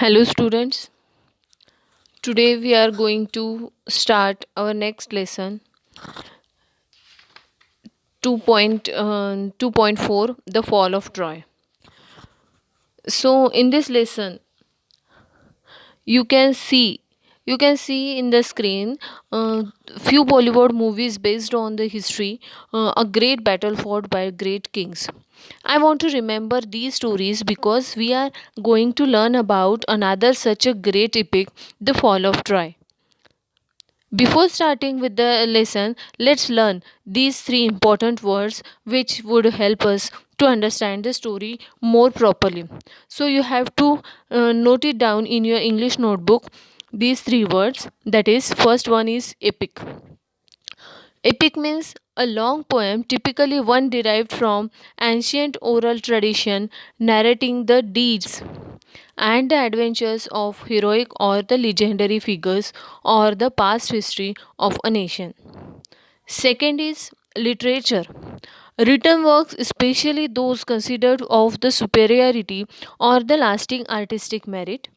Hello, students. Today we are going to start our next lesson 2.4, The Fall of Troy. So, in this lesson, you can see you can see in the screen few Bollywood movies based on the history, a great battle fought by great kings. I want to remember these stories because we are going to learn about another such a great epic, The Fall of Troy. Before starting with the lesson, let's learn these three important words which would help us to understand the story more properly. So, you have to note it down in your English notebook. These three words, that is, first one is epic. Epic means a long poem, typically one derived from ancient oral tradition narrating the deeds and the adventures of heroic or the legendary figures or the past history of a nation. Second is literature. Written works, especially those considered of the superiority or the lasting artistic merit.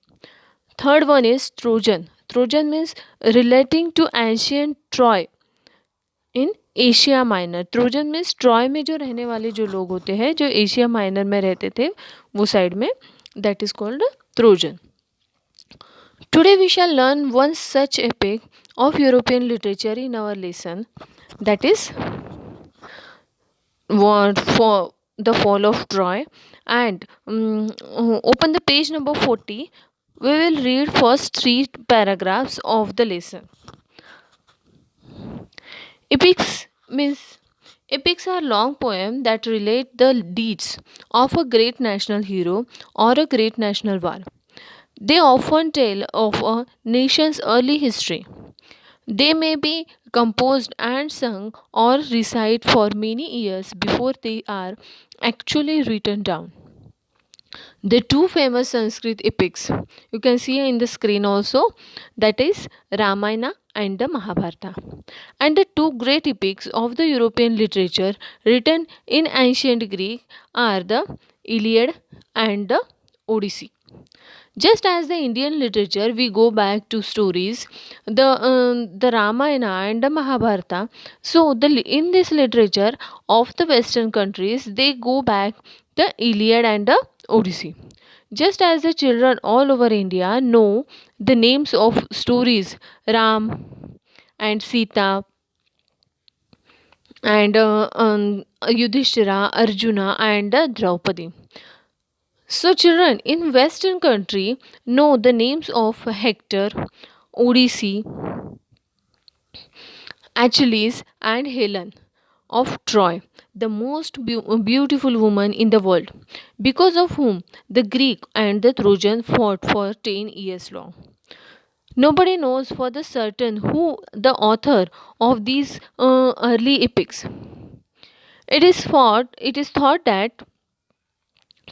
Third one is Trojan. Trojan means relating to ancient Troy in Asia minor. Trojan means Troy में जो रहने वाले जो लोग होते हैं जो Asia minor में रहते थे वो साइड में, that is called Trojan. Today we shall learn one such epic of European literature in our lesson, that is what for the fall of Troy. And open the page number 40. We will read first three paragraphs of the lesson. Epics means epics are long poems that relate the deeds of a great national hero or a great national war. They often tell of a nation's early history. They may be composed and sung or recite for many years before they are actually written down. The two famous Sanskrit epics you can see in the screen also, that is Ramayana and the Mahabharata. And the two great epics of the European literature written in ancient Greek are the Iliad and the Odyssey. Just as the Indian literature, we go back to stories, the Ramayana and the Mahabharata. So, in this literature of the Western countries, they go back the Iliad and the Odyssey. Just as the children all over India know the names of stories, Ram and Sita and Yudhishthira, Arjuna and Draupadi. So, children in Western country know the names of Hector, Odyssey, Achilles, and Helen of Troy, the most beautiful woman in the world, because of whom the Greek and the Trojan fought for 10 years long. Nobody knows for the certain who the author of these early epics. It is thought that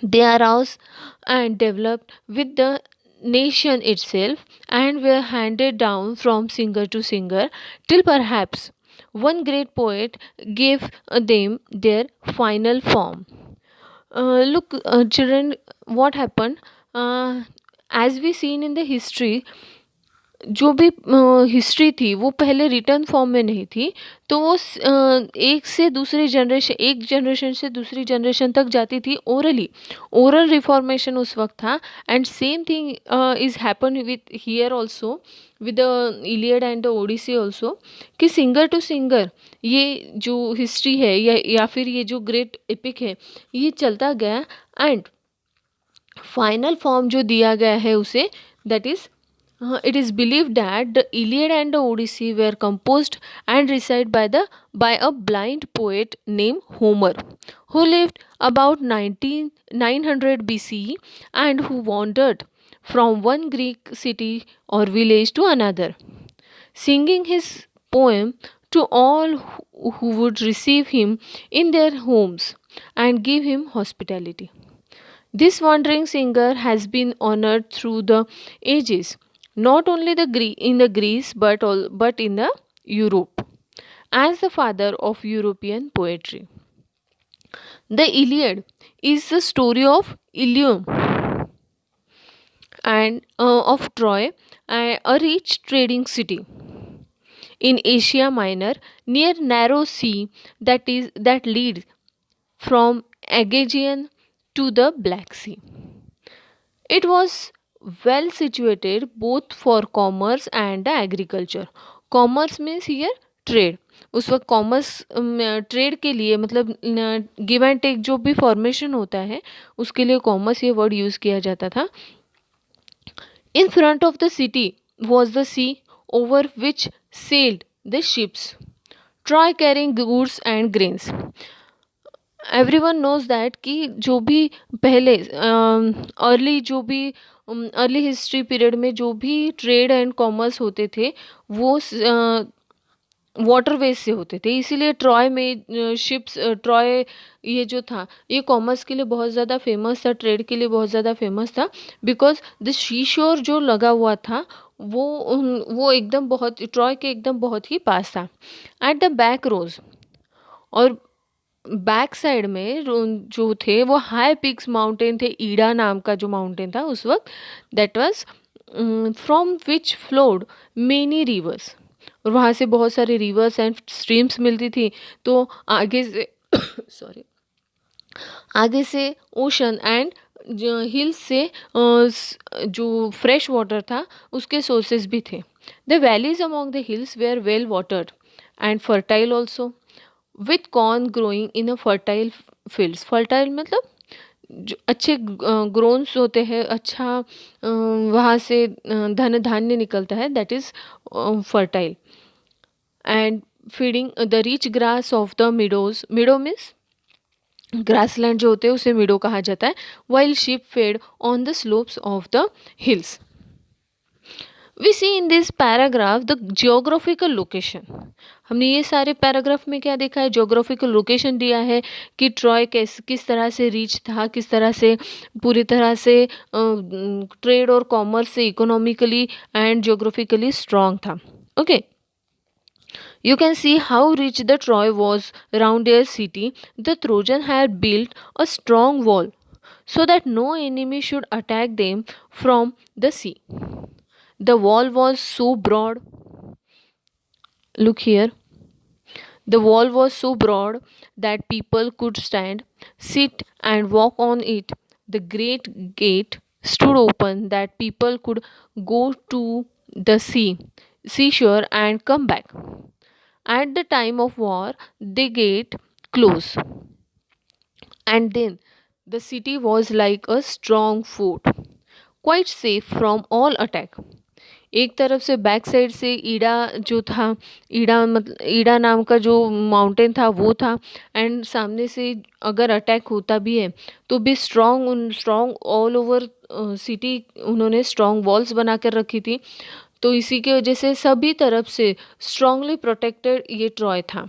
they arose and developed with the nation itself and were handed down from singer to singer till perhaps one great poet gave them their final form. Look, children, what happened? As we seen in the history, जो भी history थी वो पहले return form में नहीं थी, तो वो एक जनरेशन से दूसरी जनरेशन तक जाती थी ओरली. ओरल रिफॉर्मेशन उस वक्त था. And same thing is happen with here also with the Iliad and the Odyssey also, कि सिंगर टू सिंगर ये जो हिस्ट्री है या फिर ये जो ग्रेट एपिक है ये चलता गया. एंड फाइनल फॉर्म जो दिया गया है उसे, that is it is believed that the Iliad and the Odyssey were composed and recited by a blind poet named Homer, who lived about 900 BCE and who wandered from one Greek city or village to another, singing his poem to all who would receive him in their homes and give him hospitality. This wandering singer has been honored through the ages, not only in the Greece but in the Europe, as the father of European poetry. The Iliad is the story of Ilium, and of Troy, a rich trading city in Asia Minor near narrow sea that leads from Aegean to the Black Sea. It was well situated both for commerce and agriculture. Commerce means here trade. उस वक्त commerce trade के लिए मतलब give and take जो भी formation होता है उसके लिए कॉमर्स ये वर्ड यूज़ किया जाता था. In front of the city was the sea over which sailed the ships try carrying goods and grains. Everyone knows that कि जो भी पहले अर्ली जो भी अर्ली हिस्ट्री पीरियड में जो भी ट्रेड एंड कॉमर्स होते थे वो वाटरवेज से होते थे. इसीलिए ट्रॉय में शिप्स ट्रॉय ये जो था ये कॉमर्स के लिए बहुत ज़्यादा फेमस था, ट्रेड के लिए बहुत ज़्यादा फेमस था. बिकॉज द शी शोर जो लगा हुआ था वो एकदम बहुत ट्रॉय के एकदम बहुत ही पास था. एट द बैक रोज और बैक साइड में जो थे वो हाई पिक्स माउंटेन थे. ईडा नाम का जो माउंटेन था उस वक्त that was from which flowed many reverse. और वहाँ से बहुत सारे रिवर्स एंड स्ट्रीम्स मिलती थी. तो आगे से सॉरी आगे से ओशन एंड हिल्स से जो फ्रेश वाटर था उसके सोर्सेज भी थे. The valleys among the hills were well watered and fertile also with corn growing in a fertile fields. Fertile मतलब जो अच्छे ग्रोन्स होते हैं, अच्छा वहाँ से धन धान्य निकलता है, that is fertile. And feeding the rich grass of the meadows. Meadow means grassland जो होते हैं उसे मिडो कहा जाता है. While sheep fed on the slopes of the hills. We see in this paragraph the geographical location. हमने ये सारे पैराग्राफ में क्या देखा है, जियोग्राफिकल लोकेशन दिया है कि ट्रॉय किस तरह से रीच था, किस तरह से पूरी तरह से ट्रेड और कॉमर्स से इकोनॉमिकली एंड जियोग्राफिकली स्ट्रॉन्ग था. Okay, you can see how rich the Troy was around their city. The Trojan had built a strong wall so that no enemy should attack them from the sea. The wall was so broad. Look here. The wall was so broad that people could stand, sit, and walk on it. The great gate stood open that people could go to the seashore, and come back. At the time of war, the gate closed, and then the city was like a strong fort, quite safe from all attack. एक तरफ से back side से ईडा जो था, ईडा नाम का जो mountain था वो था, एंड सामने से अगर अटैक होता भी है तो भी स्ट्रॉन्ग ऑल ओवर सिटी उन्होंने स्ट्रॉन्ग वॉल्स बना कर रखी थी. तो इसी के वजह से सभी तरफ से स्ट्रांगली प्रोटेक्टेड ये ट्रॉय था.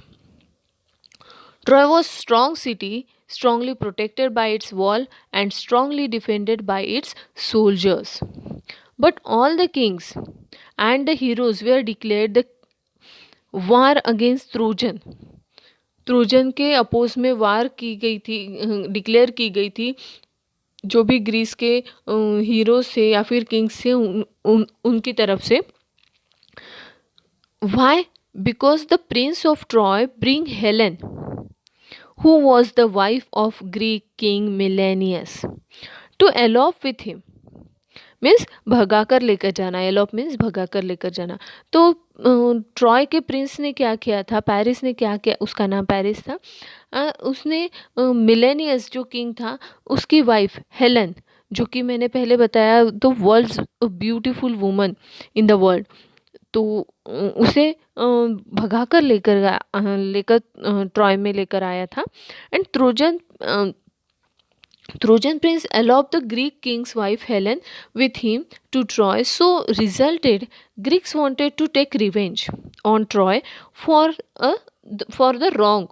Troy was strong city, strongly protected by its wall and strongly defended by its soldiers. But all the kings and the heroes were declared the war against Trojan. Trojan के oppose में वार की गई थी, declare की गई थी. जो भी ग्रीस के हीरोज थे या फिर किंग्स थे उनकी तरफ से. Why? Because the prince of Troy bring Helen who was the wife of Greek king Milenius to elope with him. Means भगा कर लेकर जाना. एलोप मीन्स भगा कर लेकर जाना. तो ट्रॉय के प्रिंस ने क्या किया था, पेरिस ने क्या किया, उसका नाम पेरिस था. उसने मिलेनियस जो किंग था उसकी वाइफ हेलन, जो कि मैंने पहले बताया the world's beautiful woman in the world, तो उसे भगा कर लेकर ट्रॉय में लेकर आया था. And Trojan prince eloped the Greek king's wife Helen with him to Troy. So resulted Greeks wanted to take revenge on Troy for the wrong.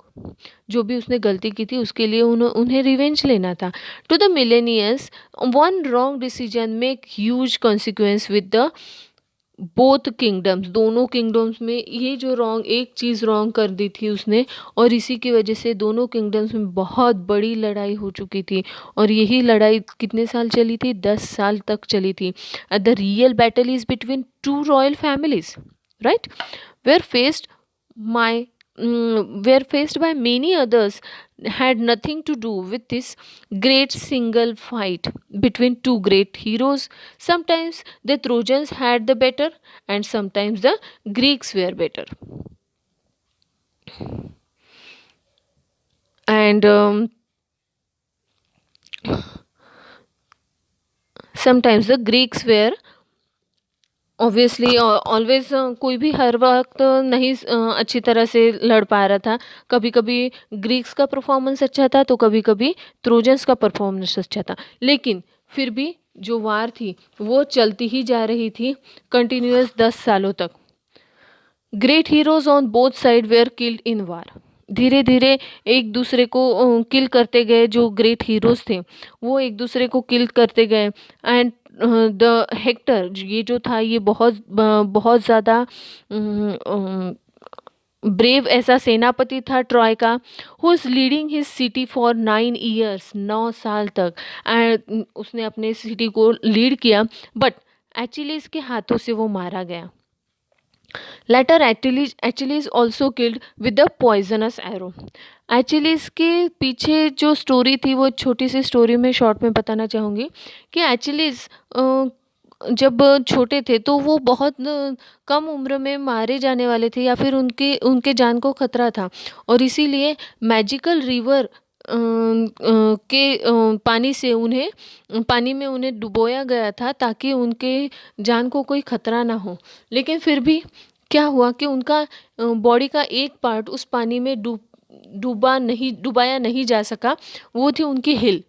जो भी उसने गलती की थी उसके लिए उन्हें रिवेंज लेना था. To the millennials, one wrong decision make huge consequence with the both kingdoms, दोनों किंगडम्स में ये जो रॉन्ग, एक चीज़ रॉन्ग कर दी थी उसने, और इसी की वजह से दोनों किंगडम्स में बहुत बड़ी लड़ाई हो चुकी थी। और यही लड़ाई कितने साल चली थी? 10 साल तक चली थी। The real battle is between two royal families, right, where faced my were faced by many others, had nothing to do with this great single fight between two great heroes. Sometimes the Trojans had the better, and sometimes the Greeks were better. And sometimes the Greeks were obviously always, कोई भी हर वक्त नहीं अच्छी तरह से लड़ पा रहा था। कभी कभी ग्रीक्स का परफॉर्मेंस अच्छा था तो कभी कभी ट्रोजन्स का परफॉर्मेंस अच्छा था, लेकिन फिर भी जो वार थी वो चलती ही जा रही थी कंटिन्यूअस 10 सालों तक। Great heroes on both side were killed in war. धीरे धीरे एक दूसरे को किल करते गए। जो ग्रेट हीरोज थे वो एक दूसरे को किल करते गए। एंड द हेक्टर, ये जो था ये बहुत ज़्यादा ब्रेव ऐसा सेनापति था ट्रॉय का, who is leading his city for 9 years, 9 साल तक। एंड उसने अपने सिटी को लीड किया, बट एक्चुअली इसके हाथों से वो मारा गया। Later, Achilles also killed with the poisonous arrow. Achilles के पीछे जो स्टोरी थी वो छोटी सी स्टोरी में शॉर्ट में बताना चाहूँगी कि Achilles जब छोटे थे तो वो बहुत कम उम्र में मारे जाने वाले थे, या फिर उनके उनके जान को खतरा था, और इसीलिए मैजिकल रिवर के पानी में उन्हें डुबोया गया था ताकि उनके जान को कोई खतरा ना हो। लेकिन फिर भी क्या हुआ कि उनका बॉडी का एक पार्ट उस पानी में डुबाया नहीं जा सका, वो थी उनकी हिल।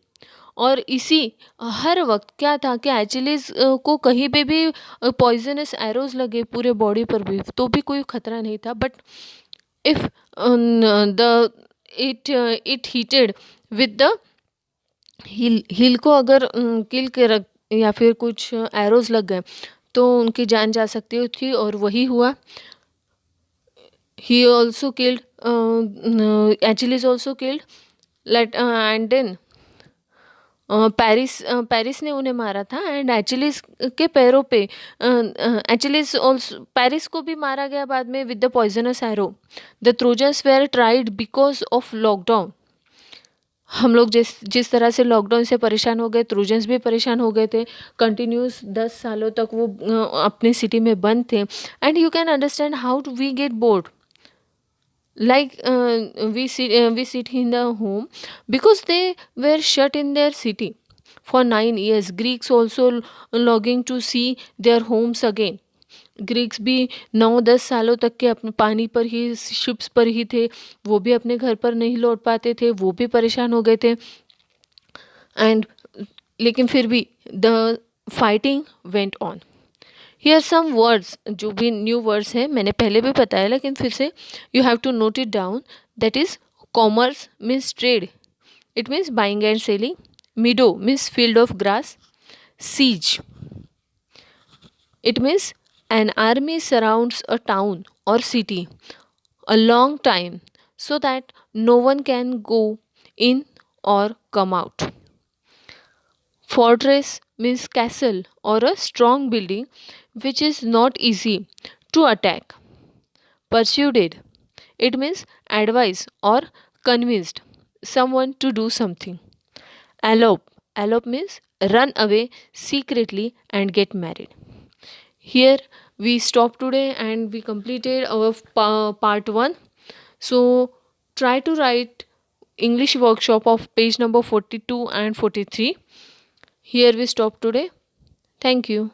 और इसी हर वक्त क्या था कि एचिलीज को कहीं पे भी पॉइजनस एरोज लगे पूरे बॉडी पर भी तो भी कोई खतरा नहीं था, but if the it heated with the हिल को अगर किल के रख या फिर कुछ एरोज लग गए तो उनकी जान जा सकती थी, और वही हुआ। He also killed, Achilles also killed, late and then Paris ने उन्हें मारा था। एंड एचिलीज के पैरों पे एचिलीज ऑल्सो पेरिस को भी मारा गया बाद में with the poisonous arrow. The Trojans were tried because of lockdown. हम लोग जिस तरह से लॉकडाउन से परेशान हो गए, ट्रोजन्स भी परेशान हो गए थे। कंटिन्यूस 10 सालों तक वो अपने सिटी में बंद थे। And you can understand how to we get bored, like we sit in the home because they were shut in their city for 9 years. Greeks also longing to see their homes again. Greeks भी 9-10 सालों तक के अपने पानी पर ही, ships पर ही थे। वो भी अपने घर पर नहीं लौट पाते थे, वो भी परेशान हो गए थे। एंड लेकिन फिर भी the fighting went on. Here some words, जो भी न्यू वर्ड्स हैं मैंने पहले भी बताया लेकिन फिर से you have to note it down. That is commerce means trade, it means buying and selling. Meadow means field of grass. Seize, it means an army surrounds a town or city a long time so that no one can go in or come out. Fortress means castle or a strong building which is not easy to attack. Persuaded, it means advise or convinced someone to do something. Elope means run away secretly and get married. Here we stop today and we completed our part 1. So try to write English workshop of page number 42 and 43. Here we stop today. Thank you.